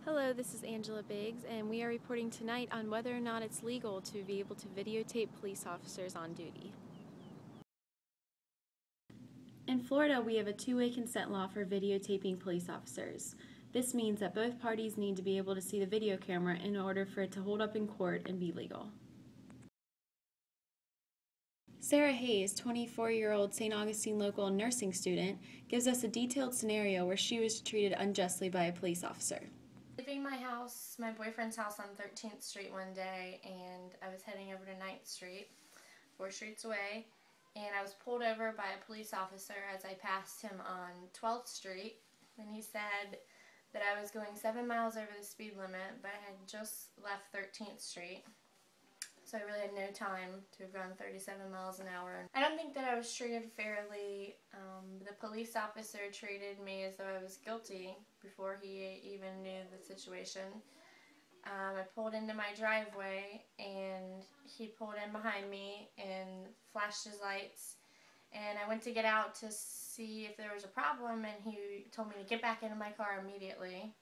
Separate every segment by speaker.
Speaker 1: Hello, this is Angela Biggs, and we are reporting tonight on whether or not it's legal to be able to videotape police officers on duty. In Florida, we have a two-way consent law for videotaping police officers. This means that both parties need to be able to see the video camera in order for it to hold up in court and be legal. Sarah Hayes, 24-year-old St. Augustine local nursing student, gives us a detailed scenario where she was treated unjustly by a police officer.
Speaker 2: Leaving my boyfriend's house on 13th Street one day, and I was heading over to 9th Street, 4 streets away, and I was pulled over by a police officer as I passed him on 12th Street, and he said that I was going 7 miles over the speed limit, but I had just left 13th Street. So I really had no time to have gone 37 miles an hour. I don't think that I was treated fairly. The police officer treated me as though I was guilty before he even knew the situation. I pulled into my driveway and he pulled in behind me and flashed his lights. And I went to get out to see if there was a problem, and he told me to get back into my car immediately.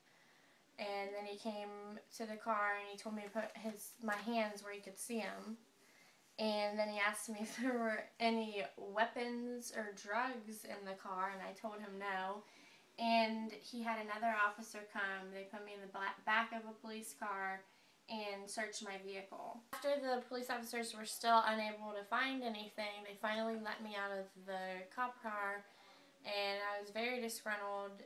Speaker 2: And then he came to the car and he told me to put my hands where he could see them. And then he asked me if there were any weapons or drugs in the car, and I told him no. And he had another officer come. They put me in the back of a police car and searched my vehicle. After the police officers were still unable to find anything, they finally let me out of the cop car, and I was very disgruntled.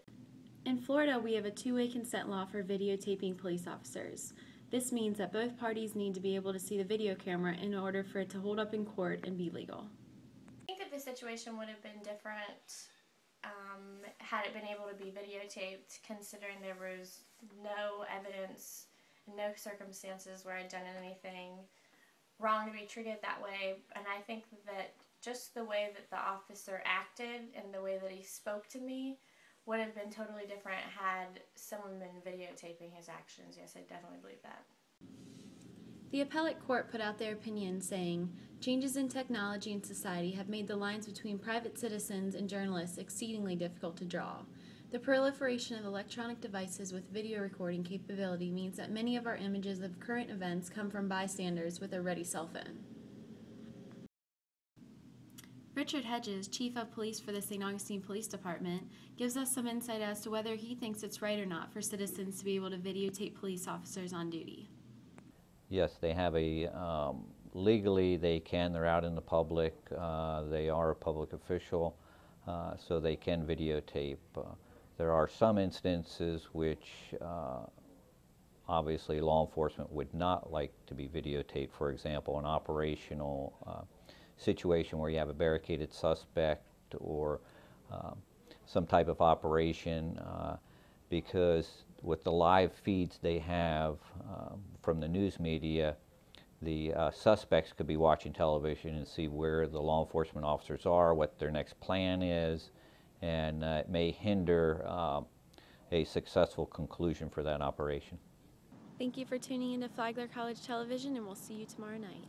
Speaker 1: In Florida, we have a two-way consent law for videotaping police officers. This means that both parties need to be able to see the video camera in order for it to hold up in court and be legal.
Speaker 2: I think that the situation would have been different had it been able to be videotaped, considering there was no evidence, no circumstances where I'd done anything wrong to be treated that way. And I think that just the way that the officer acted and the way that he spoke to me would have been totally different had someone been videotaping his actions. Yes, I definitely believe that.
Speaker 1: The appellate court put out their opinion saying, changes in technology and society have made the lines between private citizens and journalists exceedingly difficult to draw. The proliferation of electronic devices with video recording capability means that many of our images of current events come from bystanders with a ready cell phone. Richard Hedges, Chief of Police for the St. Augustine Police Department, gives us some insight as to whether he thinks it's right or not for citizens to be able to videotape police officers on duty.
Speaker 3: Yes, they have legally they can, they're out in the public, they are a public official, so they can videotape. There are some instances which obviously law enforcement would not like to be videotaped. For example, an operational situation where you have a barricaded suspect or some type of operation, because with the live feeds they have from the news media, the suspects could be watching television and see where the law enforcement officers are, what their next plan is, and it may hinder a successful conclusion for that operation.
Speaker 1: Thank you for tuning into Flagler College Television, and we'll see you tomorrow night.